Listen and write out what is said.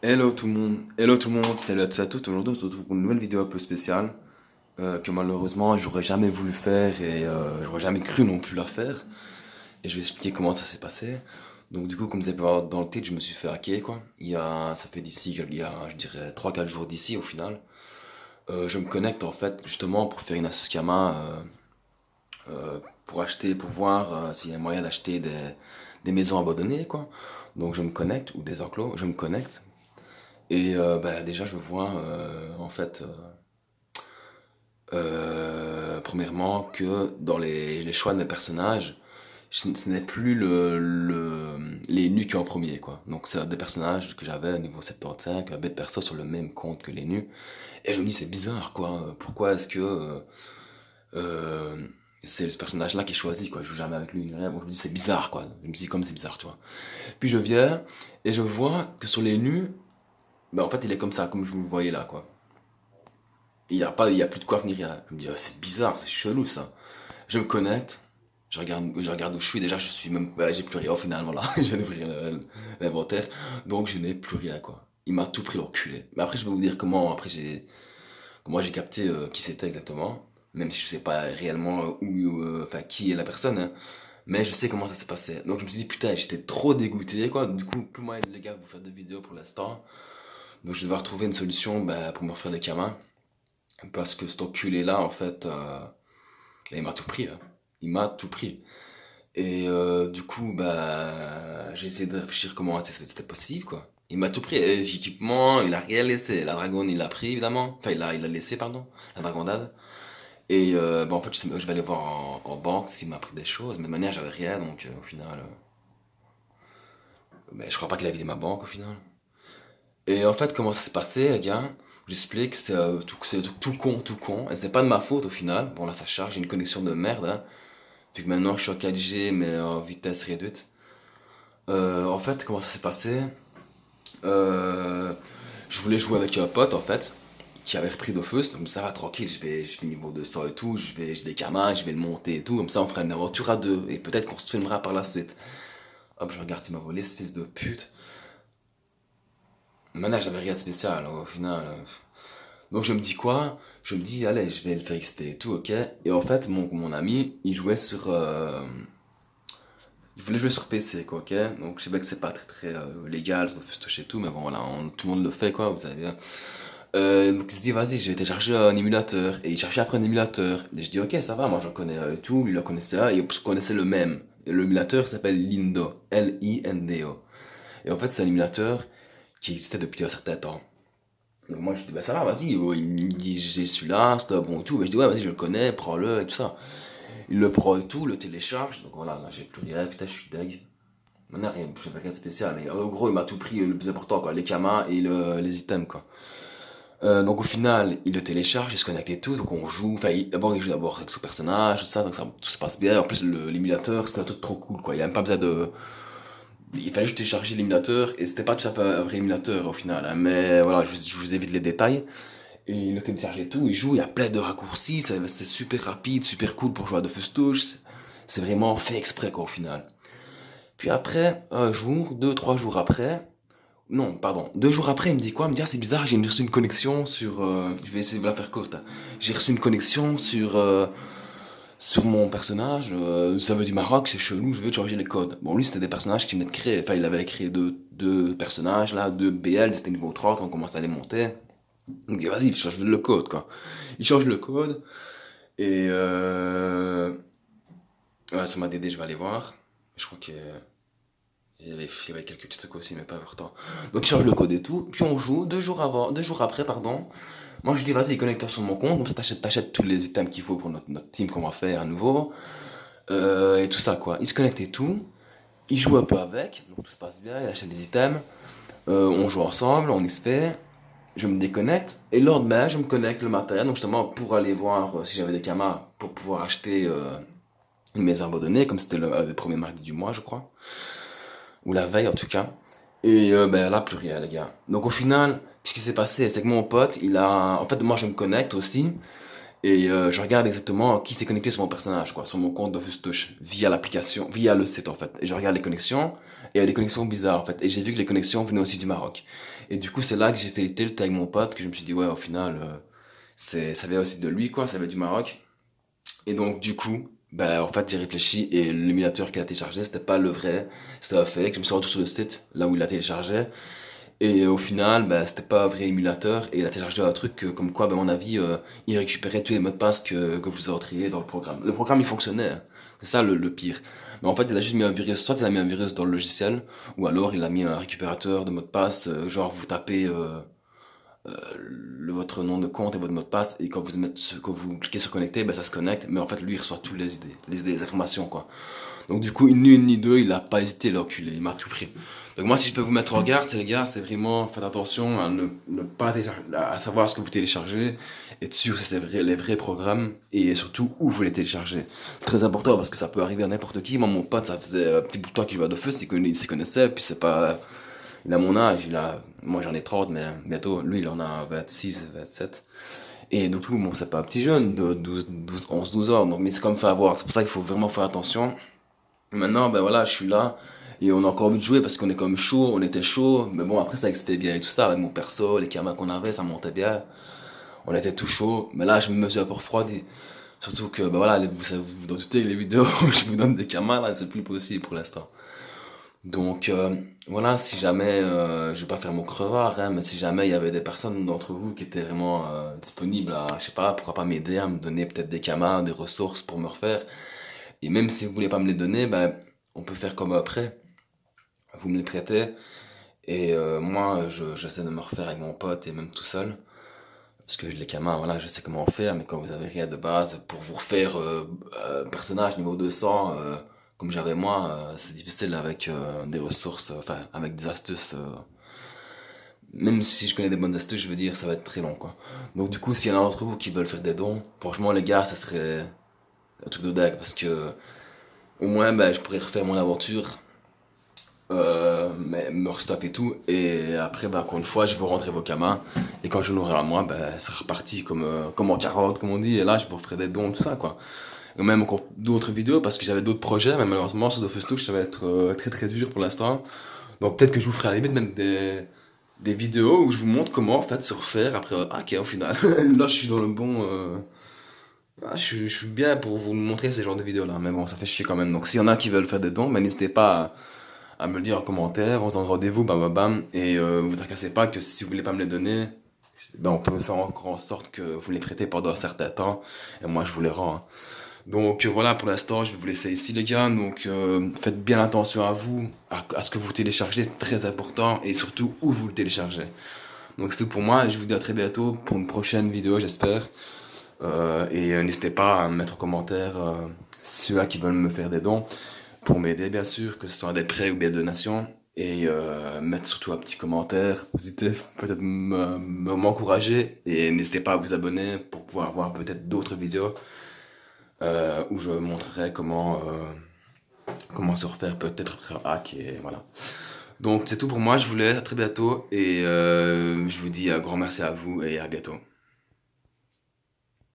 Hello tout le monde, salut à tous et à toutes. Aujourd'hui, on se retrouve pour une nouvelle vidéo un peu spéciale que malheureusement j'aurais jamais voulu faire et j'aurais jamais cru non plus la faire. Et je vais expliquer comment ça s'est passé. Donc du coup, comme vous avez pu voir dans le titre, je me suis fait hacker quoi. Ça fait il y a, je dirais 3 4 jours d'ici au final. Je me connecte en fait justement pour faire une Asusama pour acheter, pour voir s'il y a moyen d'acheter des maisons abandonnées quoi. Donc je me connecte ou des enclos, je me connecte. Et bah, déjà, je vois en fait, premièrement, que dans les choix de mes personnages, ce n'est plus les nus qui en premier, quoi. Donc, c'est des personnages que j'avais au niveau 75, bête perso sur le même compte que les nus. Et je me dis, c'est bizarre, quoi. Pourquoi est-ce que euh, c'est ce personnage-là qui est choisi, quoi. Je joue jamais avec lui, ni rien. Bon, je me dis, c'est bizarre, quoi. Je me dis, comme c'est bizarre, tu vois. Puis je viens et je vois que sur les nus, bah, en fait, il est comme ça, comme je vous le voyez là, quoi. Il y a plus de quoi venir. Je me dis, ah, c'est bizarre, c'est chelou ça. Je me connecte, je regarde où je suis. Déjà, je suis même, bah, j'ai plus rien finalement là. Je viens d'ouvrir l'inventaire, donc je n'ai plus rien quoi. Il m'a tout pris l'enculé. Mais après, je vais vous dire comment j'ai capté qui c'était exactement. Même si je sais pas réellement enfin qui est la personne, hein. Mais je sais comment ça s'est passé. Donc je me suis dit putain, j'étais trop dégoûté quoi. Du coup, plus moyen les gars de vous faire de vidéos pour l'instant. Donc je vais devoir trouver une solution bah, pour me refaire des camas. Parce que cet enculé-là, en fait, il m'a tout pris, là. Il m'a tout pris. Et du coup, bah, j'ai essayé de réfléchir comment c'était possible, quoi. Il m'a tout pris. Et les équipements, il a rien laissé. La dragonne, il l'a pris, évidemment. Enfin, il a laissé, pardon. La dragondade. Et bah, en fait, je vais aller voir en banque s'il m'a pris des choses. Mais de manière, j'avais rien, donc au final. Mais je crois pas qu'il a vidé ma banque, au final. Et en fait, comment ça s'est passé, les gars? J'explique, c'est tout con, tout con. Et c'est pas de ma faute au final. Bon, là, ça charge, j'ai une connexion de merde, hein. Vu que maintenant je suis en 4G, mais en vitesse réduite. En fait, comment ça s'est passé? Euh, je voulais jouer avec un pote, en fait, qui avait repris Dofus. Donc ça va, tranquille, je vais niveau 200 et tout. J'ai des camas, je vais le monter et tout. Comme ça, on fera une aventure à deux. Et peut-être qu'on se filmera par la suite. Hop, je regarde, il m'a volé ce fils de pute. Maintenant, j'avais rien de spécial, au final. Donc je me dis quoi? Je me dis, allez, je vais le faire XP et tout, ok? Et en fait, mon ami, il jouait sur... il voulait jouer sur PC, quoi, ok? Donc je sais pas que c'est pas très très légal, sauf toucher tout, mais bon, voilà, tout le monde le fait, quoi, vous savez bien. Donc il se dit, vas-y, je vais télécharger un émulateur. Et il cherchait après un émulateur. Et je dis, ok, ça va, moi j'en connais et tout, lui il en connaissait un, et je connaissais le même. Et l'émulateur s'appelle Lindo, Lindo. Et en fait, c'est un émulateur qui existait depuis un certain temps. Donc moi je dis bah ça va, vas-y, il me dit j'ai celui-là, c'est bon et tout, bah, je dis ouais vas-y je le connais, prends-le et tout ça. Il le prend et tout, le télécharge, donc voilà, là j'ai plus rien, putain je suis deg. Maintenant rien, je fais rien de spécial, mais en gros il m'a tout pris le plus important quoi, les kamas et les items quoi. Donc au final il le télécharge, il se connecte et tout, donc on joue, enfin d'abord il joue d'abord avec son personnage, tout ça, donc ça tout se passe bien, en plus l'émulateur c'était un truc trop cool quoi, il y a même pas besoin de... Il fallait juste télécharger l'émulateur et c'était pas tout à fait un vrai émulateur au final, hein, mais voilà, je vous évite les détails. Et il le télécharge et tout, il joue, il y a plein de raccourcis, c'est super rapide, super cool pour jouer à Dofus Touch. C'est vraiment fait exprès quoi au final. Puis après, un jour, 2, 3 jours après, non, pardon, 2 jours après, il me dit quoi? Il me dit, ah, c'est bizarre, j'ai reçu une connexion sur. Je vais essayer de la faire courte, hein. J'ai reçu une connexion sur mon personnage, ça veut du Maroc, c'est chelou, je veux changer les codes. Bon, lui, c'était des personnages qu'il venait de créer. Enfin, il avait créé deux personnages, là, deux BL, c'était niveau 30, on commence à les monter. Il dit, vas-y, change le code, quoi. Il change le code, et ouais, sur ma DD, je vais aller voir. Je crois que il y avait quelques petits trucs aussi, mais pas important. Donc, il change le code et tout, puis on joue, 2 jours avant, 2 jours après, pardon. Moi, je dis, vas-y, connecte-toi sur mon compte, comme ça, t'achètes tous les items qu'il faut pour notre team qu'on va faire à nouveau, et tout ça, quoi. Il se connecte et tout, il joue un peu avec, donc tout se passe bien, il achète des items, on joue ensemble, on XP, je me déconnecte, et le lendemain, je me connecte le matin, donc justement pour aller voir si j'avais des camas, pour pouvoir acheter une maison abandonnée, comme c'était le premier mardi du mois, je crois, ou la veille en tout cas. Et ben là, plus rien, les gars. Donc au final, ce qui s'est passé, c'est que mon pote, il a... En fait, moi, je me connecte aussi, Et je regarde exactement qui s'est connecté sur mon personnage, quoi, sur mon compte Dofus Touch, via l'application, via le site en fait. Et je regarde les connexions, et il y a des connexions bizarres en fait. Et j'ai vu que les connexions venaient aussi du Maroc. Et du coup, c'est là que j'ai fait le tilt avec mon pote, que je me suis dit, ouais, au final, ça vient aussi de lui, quoi, ça vient du Maroc. Et donc, du coup, bah, en fait, j'ai réfléchi, et l'émulateur qu'il a téléchargé, c'était pas le vrai, c'était un fake. Je me suis rendu sur le site, là où il l'a téléchargé. Et au final, bah, c'était pas un vrai émulateur et il a téléchargé un truc comme quoi, bah, à mon avis, il récupérait tous les mots de passe que vous entriez dans le programme. Le programme, il fonctionnait, hein. C'est ça le pire. Mais en fait, il a juste mis un virus. Soit il a mis un virus dans le logiciel, ou alors il a mis un récupérateur de mots de passe, genre vous tapez votre nom de compte et votre mot de passe, et quand vous cliquez sur connecter, bah, ça se connecte, mais en fait, lui, il reçoit toutes les informations, quoi. Donc du coup, ni une ni deux, il a pas hésité, l'enculé, il m'a tout pris. Donc moi, si je peux vous mettre en garde, c'est les gars, c'est vraiment, faites attention à ne pas à savoir ce que vous téléchargez, être sûr que c'est les vrais programmes, et surtout où vous les téléchargez. C'est très important parce que ça peut arriver à n'importe qui. Moi, mon pote, ça faisait un petit bout de temps qu'il jouait à Dofus, il s'y connaissait, puis c'est pas, il a mon âge, moi j'en ai 30, mais bientôt, lui, il en a 26, 27. Et du coup, bon, c'est pas un petit jeune de 12 ans, donc, mais c'est comme fait avoir. C'est pour ça qu'il faut vraiment faire attention. Maintenant, ben voilà, je suis là et on a encore envie de jouer parce qu'on est comme chaud, on était chaud, mais bon, après ça expétait bien et tout ça, avec mon perso, les camas qu'on avait, ça montait bien, on était tout chaud, mais là je me suis un peu refroidi. Surtout que, ben voilà, vous vous doutez que les vidéos où je vous donne des camas, là, c'est plus possible pour l'instant. Donc, voilà, si jamais, je vais pas faire mon crevard, hein, mais si jamais il y avait des personnes d'entre vous qui étaient vraiment disponibles à, je sais pas, pourquoi pas m'aider à me donner peut-être des camas, des ressources pour me refaire, et même si vous voulez pas me les donner, ben, on peut faire comme après. Vous me les prêtez, et moi, j'essaie de me refaire avec mon pote et même tout seul. Parce que les camas, voilà, je sais comment faire, mais quand vous avez rien de base, pour vous refaire personnage niveau 200, comme j'avais moi, c'est difficile avec des ressources, enfin, avec des astuces. Même si je connais des bonnes astuces, je veux dire, ça va être très long, quoi. Donc, du coup, s'il y en a d'entre vous qui veulent faire des dons, franchement, les gars, ça serait un truc de dingue, parce que au moins, ben, je pourrais refaire mon aventure, mais me restock et tout, et après, ben, encore une fois, je veux rentrer vos camas, et quand je l'aurai à moi, ben, ça sera reparti comme en carotte, comme on dit, et là, je vous ferai des dons, tout ça, quoi. Et même encore d'autres vidéos, parce que j'avais d'autres projets, mais malheureusement, sur Dofus Touch, ça va être très très dur pour l'instant. Donc peut-être que je vous ferai à la limite même des vidéos où je vous montre comment, en fait, se refaire après un hack, et au final, là, je suis dans le bon... je suis bien pour vous montrer ces genres de vidéos-là, mais bon, ça fait chier quand même. Donc s'il y en a qui veulent faire des dons, ben, n'hésitez pas à me le dire en commentaire, on se donne rendez-vous, bam bam bam, et vous tracassez pas que si vous voulez pas me les donner, ben on peut faire encore en sorte que vous les prêtez pendant un certain temps, et moi je vous les rends, hein. Donc voilà, pour l'instant, je vais vous laisser ici les gars, donc faites bien attention à vous, à ce que vous téléchargez, c'est très important, et surtout où vous le téléchargez. Donc c'est tout pour moi, et je vous dis à très bientôt pour une prochaine vidéo, j'espère. Et n'hésitez pas à me mettre en commentaire ceux-là qui veulent me faire des dons pour m'aider, bien sûr, que ce soit des prêts ou des donations. Et mettre surtout un petit commentaire positif, peut-être m'encourager. Et n'hésitez pas à vous abonner pour pouvoir voir peut-être d'autres vidéos où je montrerai comment se refaire peut-être après un hack. Et voilà. Donc c'est tout pour moi, je vous laisse, à très bientôt. Et je vous dis un grand merci à vous et à bientôt.